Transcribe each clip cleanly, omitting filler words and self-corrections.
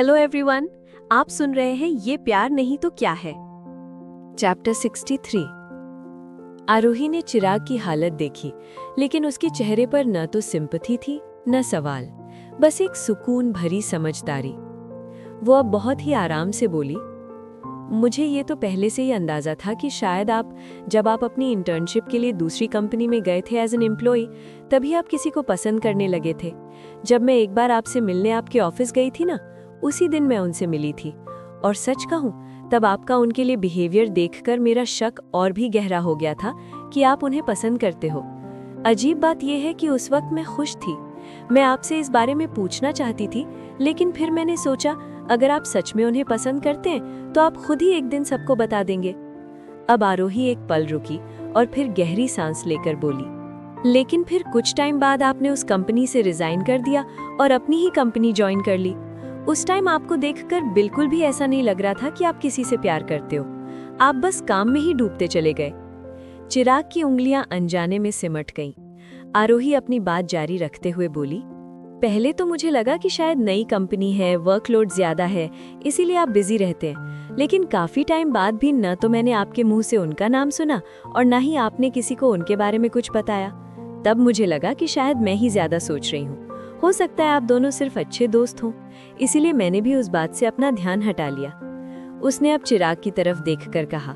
Hello everyone, आप सुन रहे हैं ये प्यार नहीं तो क्या है। चैप्टर 63। आरोही ने चिराग की हालत देखी, लेकिन उसके चेहरे पर न तो सिंपैथी थी न सवाल, बस एक सुकून भरी समझदारी। वो अब बहुत ही आराम से बोली, मुझे ये तो पहले से ही अंदाजा था कि शायद जब आप अपनी इंटर्नशिप के लिए दूसरी कंपनी में गए थे एज एन एम्प्लॉय, तभी आप किसी को पसंद करने लगे थे। जब मैं एक बार आपसे मिलने आपके ऑफिस गई थी ना, उसी दिन मैं उनसे मिली थी। और सच कहूं, तब आपका उनके लिए बिहेवियर देखकर मेरा शक और भी गहरा हो गया था कि आप उन्हें पसंद करते हो। अजीब बात यह है कि उस वक्त मैं खुश थी। मैं आपसे इस बारे में पूछना चाहती थी, लेकिन फिर मैंने सोचा अगर आप सच में उन्हें पसंद करते हैं तो आप खुद ही एक दिन सबको बता देंगे। अब आरोही एक पल रुकी और फिर गहरी सांस लेकर बोली, लेकिन फिर कुछ टाइम बाद आपने उस कंपनी से रिजाइन कर दिया और अपनी ही कंपनी ज्वाइन कर ली। उस टाइम आपको देखकर बिल्कुल भी ऐसा नहीं लग रहा था कि आप किसी से प्यार करते हो। आप बस काम में ही डूबते चले गए। चिराग की उंगलियां अनजाने में सिमट गईं। आरोही अपनी बात जारी रखते हुए बोली, पहले तो मुझे लगा कि शायद नई कंपनी है, वर्कलोड ज्यादा है, इसीलिए आप बिजी रहते हैं। लेकिन काफी टाइम बाद भी न तो मैंने आपके मुंह से उनका नाम सुना और न ही आपने किसी को उनके बारे में कुछ बताया। तब मुझे लगा कि शायद मैं ही ज्यादा सोच रही हूँ। हो सकता है आप दोनों सिर्फ अच्छे दोस्त हों, इसीलिए मैंने भी उस बात से अपना ध्यान हटा लिया। उसने अब चिराग की तरफ देखकर कहा,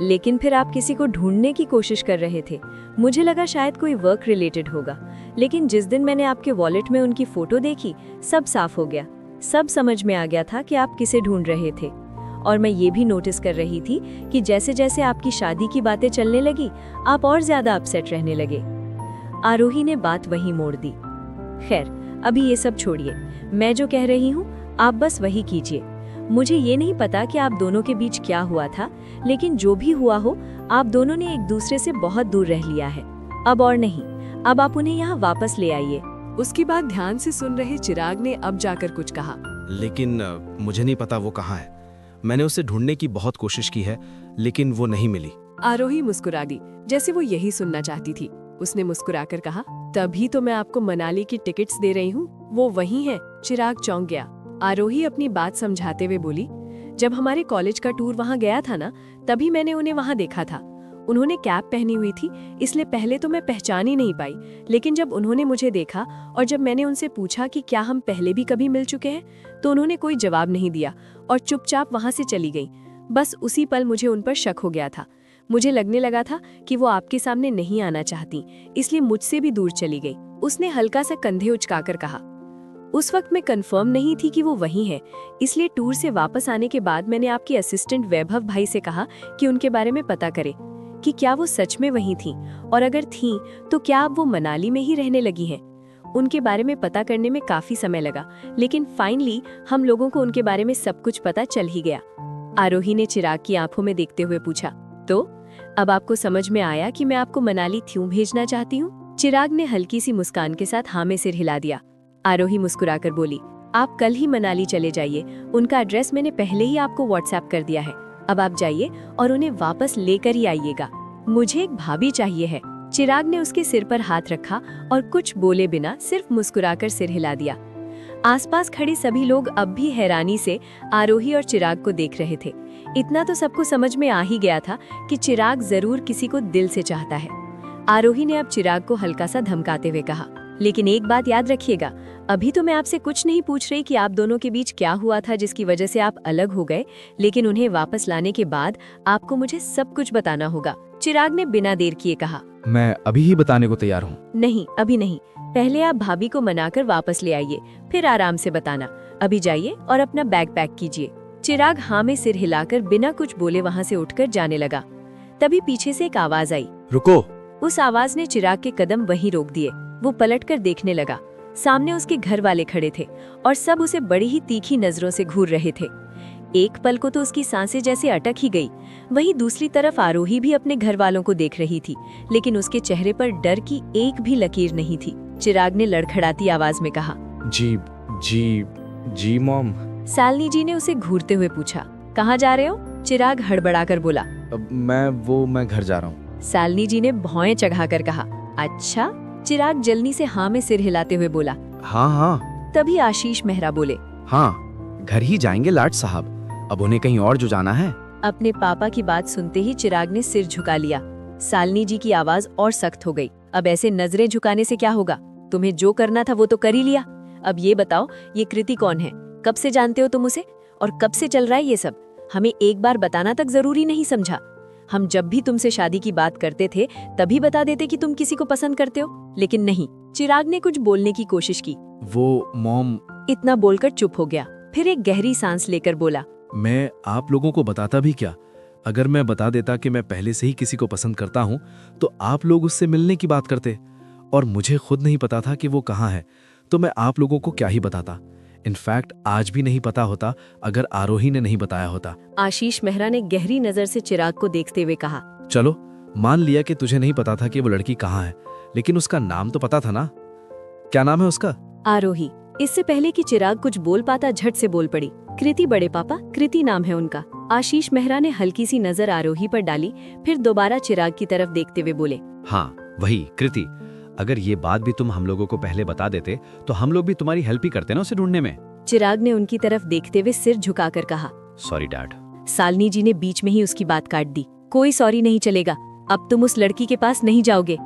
लेकिन फिर आप किसी को ढूंढने की कोशिश कर रहे थे। मुझे लगा शायद कोई वर्क रिलेटेड होगा, लेकिन जिस दिन मैंने आपके वॉलेट में उनकी फोटो देखी, सब साफ हो गया। सब समझ में आ गया था कि आप किसे ढूंढ रहे थे। और मैं ये भी नोटिस कर रही थी कि जैसे जैसे आपकी शादी की बातें चलने लगी, आप और ज्यादा अपसेट रहने लगे। आरोही ने बात वहीं मोड़ दी। खैर, अभी ये सब छोड़िए, मैं जो कह रही हूँ आप बस वही कीजिए। मुझे ये नहीं पता कि आप दोनों के बीच क्या हुआ था, लेकिन जो भी हुआ हो, आप दोनों ने एक दूसरे से बहुत दूर रह लिया है। अब और नहीं, अब आप उन्हें यहाँ वापस ले आइए। उसकी बात ध्यान से सुन रहे चिराग ने अब जाकर कुछ कहा, लेकिन मुझे नहीं पता वो कहाँ है। मैंने उसे ढूंढने की बहुत कोशिश की है, लेकिन वो नहीं मिली। आरोही मुस्कुरा दी, जैसे वो यही सुनना चाहती थी। उसने मुस्कुराकर कहा, तभी तो मैं आपको मनाली की टिकट्स दे रही हूँ, वो वही है। चिराग चौंक गया। आरोही अपनी बात समझाते हुए बोली, जब हमारे कॉलेज का टूर वहाँ गया था ना, तभी मैंने उन्हें वहाँ देखा था। उन्होंने कैप पहनी हुई थी, इसलिए पहले तो मैं पहचान ही नहीं पाई। लेकिन जब उन्होंने मुझे देखा और जब मैंने उनसे पूछा कि क्या हम पहले भी कभी मिल चुके हैं, तो उन्होंने कोई जवाब नहीं दिया और चुपचाप वहाँ से चली गई। बस उसी पल मुझे उन पर शक हो गया था। मुझे लगने लगा था कि वो आपके सामने नहीं आना चाहती, इसलिए मुझसे भी दूर चली गई। उसने हल्का सा कंधे उचकाकर कहा, उस वक्त मैं कंफर्म नहीं थी कि वो वही है, इसलिए टूर से वापस आने के बाद मैंने आपके असिस्टेंट वैभव भाई से कहा कि उनके बारे में पता करे कि क्या वो सच में वही थीं, और अगर थीं तो क्या अब वो मनाली में ही रहने लगी हैं। उनके बारे में पता करने में काफी समय लगा, लेकिन फाइनली हम लोगों को उनके बारे में सब कुछ पता चल ही गया। आरोही ने चिराग की आंखों में देखते हुए पूछा, तो अब आपको समझ में आया कि मैं आपको मनाली क्यों भेजना चाहती हूँ? चिराग ने हल्की सी मुस्कान के साथ हाँ में सिर हिला दिया। आरोही मुस्कुराकर बोली, आप कल ही मनाली चले जाइए। उनका एड्रेस मैंने पहले ही आपको व्हाट्सएप कर दिया है। अब आप जाइए और उन्हें वापस लेकर ही आइएगा। मुझे एक भाभी चाहिए है। चिराग ने उसके सिर पर हाथ रखा और कुछ बोले बिना सिर्फ मुस्कुराकर सिर हिला दिया। आसपास खड़े सभी लोग अब भी हैरानी से आरोही और चिराग को देख रहे थे। इतना तो सबको समझ में आ ही गया था कि चिराग जरूर किसी को दिल से चाहता है। आरोही ने अब चिराग को हल्का सा धमकाते हुए कहा, लेकिन एक बात याद रखिएगा, अभी तो मैं आपसे कुछ नहीं पूछ रही कि आप दोनों के बीच क्या हुआ था जिसकी वजह से आप अलग हो गए, लेकिन उन्हें वापस लाने के बाद आपको मुझे सब कुछ बताना होगा। चिराग ने बिना देर किए कहा, मैं अभी ही बताने को तैयार हूँ। नहीं, अभी नहीं, पहले आप भाभी को मनाकर वापस ले आइए, फिर आराम से बताना। अभी जाइए और अपना बैग पैक कीजिए। चिराग हाँ में सिर हिलाकर बिना कुछ बोले वहाँ से उठकर जाने लगा। तभी पीछे से एक आवाज आई, रुको। उस आवाज ने चिराग के कदम वहीं रोक दिए। वो पलटकर देखने लगा। सामने उसके घर वाले खड़े थे और सब उसे बड़ी ही तीखी नजरों से घूर रहे थे। एक पल को तो उसकी सांसें जैसे अटक ही गई। वहीं दूसरी तरफ आरोही भी अपने घर वालों को देख रही थी, लेकिन उसके चेहरे पर डर की एक भी लकीर नहीं थी। चिराग ने लड़खड़ाती आवाज में कहा, जी जी जी मॉम। शालिनी जी ने उसे घूरते हुए पूछा, कहाँ जा रहे हो? चिराग हड़बड़ाकर बोला, मैं घर जा रहा हूँ। शालिनी जी ने भौएं चढ़ाकर कहा, अच्छा? चिराग जल्दी से हाँ में सिर हिलाते हुए बोला, हाँ हाँ। तभी आशीष मेहरा बोले, हाँ। घर ही जाएंगे लाट साहब, अब उन्हें कहीं और जो जाना है। अपने पापा की बात सुनते ही चिराग ने सिर झुका लिया। शालिनी जी की आवाज और सख्त हो गई। अब ऐसे नजरें झुकाने से क्या होगा? तुम्हें जो करना था वो तो कर ही लिया। अब ये बताओ, ये कृति कौन है? कब से जानते हो तुम उसे? और कब से चल रहा है ये सब? हमें एक बार बताना तक जरूरी नहीं समझा? हम जब भी तुमसे शादी की बात करते थे तभी बता देते कि तुम किसी को पसंद करते हो, लेकिन नहीं। चिराग ने कुछ बोलने की कोशिश की। वो मॉम, इतना बोलकर चुप हो गया। फिर एक गहरी सांस लेकर बोला, मैं आप लोगों को बताता भी क्या? अगर मैं बता देता कि मैं पहले से ही किसी को पसंद करता हूं, तो आप लोग उससे मिलने की बात करते, और मुझे खुद नहीं पता था कि वो कहाँ है, तो मैं आप लोगों को क्या ही बताता। इनफैक्ट आज भी नहीं पता होता अगर आरोही ने नहीं बताया होता। आशीष मेहरा ने गहरी नजर से चिराग को देखते हुए कहा, चलो मान लिया कि तुझे नहीं पता था कि वो लड़की कहाँ है, लेकिन उसका नाम तो पता था ना? क्या नाम है उसका? आरोही। इससे पहले कि चिराग कुछ बोल पाता झट से बोल पड़ी, कृति बड़े पापा, कृति नाम है उनका। आशीष मेहरा ने हल्की सी नजर आरोही पर डाली, फिर दोबारा चिराग की तरफ देखते हुए बोले, हाँ वही कृति। अगर ये बात भी तुम हम लोगों को पहले बता देते तो हम लोग भी तुम्हारी हेल्प ही करते ना उसे ढूंढने में। चिराग ने उनकी तरफ देखते हुए सिर झुकाकर कहा। Sorry dad. शालिनी जी ने बीच में ही उसकी बात काट दी। कोई सॉरी नहीं चलेगा, अब तुम उस लड़की के पास नहीं जाओगे।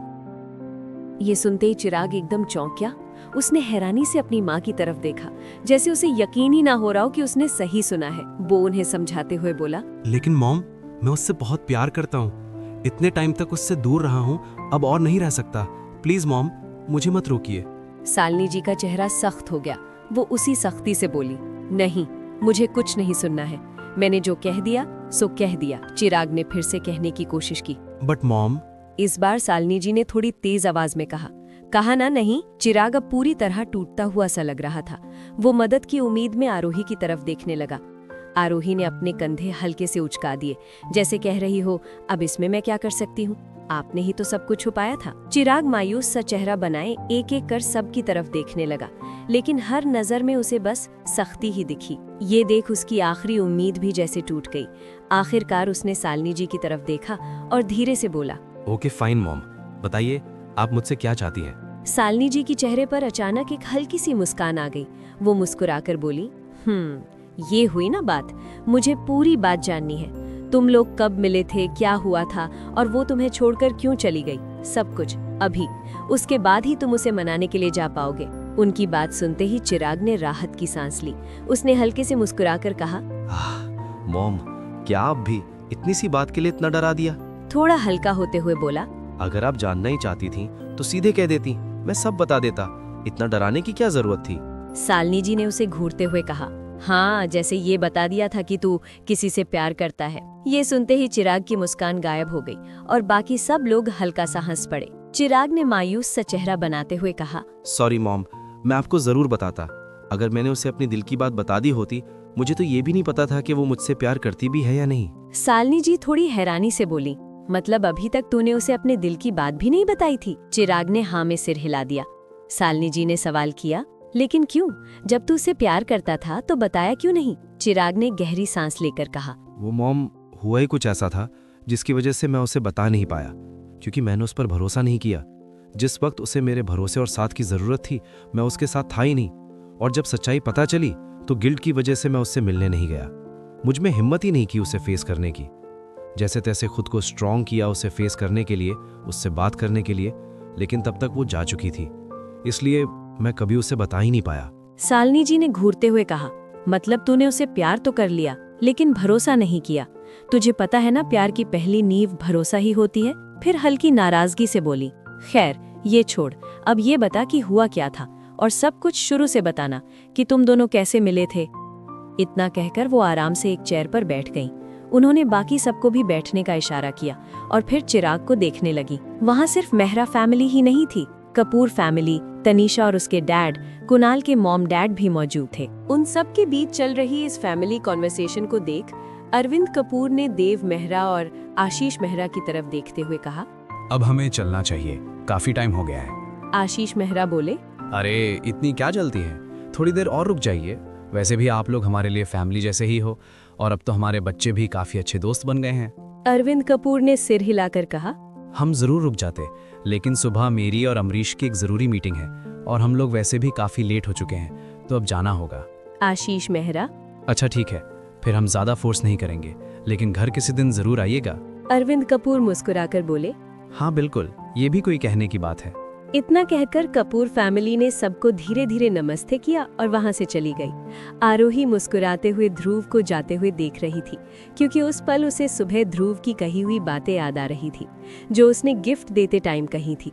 ये सुनते ही चिराग एकदम चौंक गया। उसने हैरानी से अपनी माँ की तरफ देखा, जैसे उसे यकीन ही ना हो रहा हो कि उसने सही सुना है। वो उन्हें समझाते हुए बोला, लेकिन मॉम, मैं उससे बहुत प्यार करता हूँ। इतने टाइम तक उससे दूर रहा हूँ, अब और नहीं रह सकता। प्लीज मॉम, मुझे मत रोकिए। शालिनी जी का चेहरा सख्त हो गया। वो उसी सख्ती से बोली, नहीं, मुझे कुछ नहीं सुनना है। मैंने जो कह दिया सो कह दिया। चिराग ने फिर से कहने की कोशिश की। But mom. इस बार शालिनी जी ने थोड़ी तेज आवाज में कहा ना नहीं। चिराग अब पूरी तरह टूटता हुआ सा लग रहा था। वो मदद की उम्मीद में आरोही की तरफ देखने लगा। आरोही ने अपने कंधे हल्के से उचका दिए, जैसे कह रही हो, अब इसमें मैं क्या कर सकती हूँ? आपने ही तो सब कुछ छुपाया था। चिराग मायूस सा चेहरा बनाए एक एक कर सबकी तरफ देखने लगा, लेकिन हर नजर में उसे बस सख्ती ही दिखी। ये देख उसकी आखिरी उम्मीद भी जैसे टूट गई। आखिरकार उसने शालिनी जी की तरफ देखा और धीरे से बोला, ओके फाइन मॉम, बताइए आप मुझसे क्या चाहती हैं? शालिनी जी के चेहरे पर अचानक एक हल्की सी मुस्कान आ गई। वो मुस्कुराकर बोली, ये हुई ना बात। मुझे पूरी बात जाननी है। तुम लोग कब मिले थे, क्या हुआ था, और वो तुम्हें छोड़कर क्यों चली गई? सब कुछ अभी। उसके बाद ही तुम उसे मनाने के लिए जा पाओगे। उनकी बात सुनते ही चिराग ने राहत की सांस ली। उसने हल्के से मुस्कुराकर कहा, मॉम, क्या आप भी इतनी सी बात के लिए इतना डरा दिया? थोड़ा हल्का होते हुए बोला, अगर आप जानना ही चाहती थी तो सीधे कह देती, मैं सब बता देता। इतना डराने की क्या जरूरत थी? शालिनी जी ने उसे घूरते हुए कहा, हाँ, जैसे ये बता दिया था कि तू किसी से प्यार करता है। ये सुनते ही चिराग की मुस्कान गायब हो गई और बाकी सब लोग हल्का सा हंस पड़े। चिराग ने मायूस सा चेहरा बनाते हुए कहा, सॉरी मॉम, मैं आपको जरूर बताता। अगर मैंने उसे अपनी दिल की बात बता दी होती, मुझे तो ये भी नहीं पता था कि वो मुझसे प्यार करती भी है या नहीं। शालिनी जी थोड़ी हैरानी से बोली, मतलब अभी तक तूने उसे अपने दिल की बात भी नहीं बताई थी? चिराग ने हाँ में सिर हिला दिया। शालिनी जी ने सवाल किया, लेकिन क्यों? जब तू उसे प्यार करता था तो बताया क्यों नहीं? चिराग ने गहरी सांस लेकर कहा, वो मॉम, हुआ ही कुछ ऐसा था जिसकी वजह से मैं उसे बता नहीं पाया, क्योंकि मैंने उस पर भरोसा नहीं किया। जिस वक्त उसे मेरे भरोसे और साथ की जरूरत थी, मैं उसके साथ था ही नहीं। और जब सच्चाई पता चली तो गिल्ट की वजह से मैं उससे मिलने नहीं गया। मुझ में हिम्मत ही नहीं की उसे फेस करने की। जैसे तैसे खुद को स्ट्रांग किया उसे फेस करने के लिए, उससे बात करने के लिए, लेकिन तब तक वो जा चुकी थी, इसलिए मैं कभी उसे बता ही नहीं पाया। शालिनी जी ने घूरते हुए कहा, मतलब तूने उसे प्यार तो कर लिया लेकिन भरोसा नहीं किया। तुझे पता है ना, प्यार की पहली नींव भरोसा ही होती है। फिर हल्की नाराजगी से बोली, खैर ये छोड़, अब ये बता कि हुआ क्या था, और सब कुछ शुरू से बताना कि तुम दोनों कैसे मिले थे। इतना कहकर वो आराम से एक चेयर पर बैठ गईं। उन्होंने बाकी सबको भी बैठने का इशारा किया और फिर चिराग को देखने लगी। वहाँ सिर्फ मेहरा फैमिली ही नहीं थी, कपूर फैमिली, तनीषा और उसके डैड, कुणाल के मॉम डैड भी मौजूद थे। उन सब के बीच चल रही इस फैमिली कॉन्वर्सेशन को देख अरविंद कपूर ने देव मेहरा और आशीष मेहरा की तरफ देखते हुए कहा, अब हमें चलना चाहिए, काफी टाइम हो गया है। आशीष मेहरा बोले, अरे इतनी क्या जल्दी है, थोड़ी देर और रुक जाइए। वैसे भी आप लोग हमारे लिए फैमिली जैसे ही हो, और अब तो हमारे बच्चे भी काफी अच्छे दोस्त बन गए हैं। अरविंद कपूर ने सिर हिलाकर कहा, हम जरूर रुक जाते, लेकिन सुबह मेरी और अमरीश की एक जरूरी मीटिंग है और हम लोग वैसे भी काफी लेट हो चुके हैं, तो अब जाना होगा। आशीष मेहरा, अच्छा ठीक है, फिर हम ज़्यादा फोर्स नहीं करेंगे, लेकिन घर किसी दिन ज़रूर आइएगा। अरविंद कपूर मुस्कुराकर बोले। हाँ बिल्कुल, ये भी कोई कहने की बात है। इतना कहकर कपूर फैमिली ने सबको धीरे धीरे नमस्ते किया और वहां से चली गई। आरोही मुस्कुराते हुए ध्रुव को जाते हुए देख रही थी, क्योंकि उस पल उसे सुबह ध्रुव की कही हुई बातें याद आ रही थी, जो उसने गिफ्ट देते टाइम कही थी।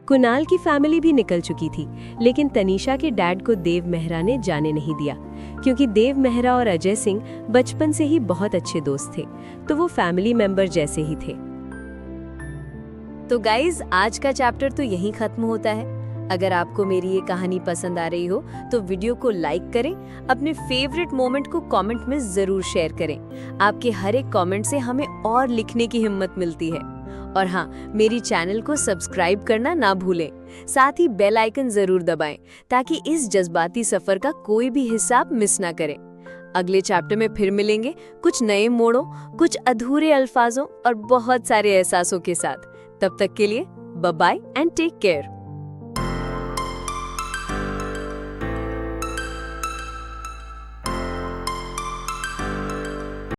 कुणाल की फैमिली भी निकल चुकी थी, लेकिन तनीषा के डैड को देव मेहरा ने जाने नहीं दिया, क्योंकि देव मेहरा और अजय सिंह बचपन से ही बहुत अच्छे दोस्त थे, तो वो फैमिली मेंबर जैसे ही थे। तो गाइज, आज का चैप्टर तो यहीं खत्म होता है। अगर आपको मेरी ये कहानी पसंद आ रही हो तो वीडियो को लाइक करें, अपने फेवरेट मोमेंट को कमेंट में जरूर शेयर करें। आपके हर एक कमेंट से हमें और लिखने की हिम्मत मिलती है। और हाँ, मेरी चैनल को सब्सक्राइब करना ना भूलें, साथ ही बेल आइकन जरूर दबाएं, ताकि इस जज्बाती सफर का कोई भी हिस्सा आप मिस ना करें। अगले चैप्टर में फिर मिलेंगे, कुछ नए मोड़ों, कुछ अधूरे अल्फाजों और बहुत सारे एहसासों के साथ। तब तक के लिए bye bye and take care.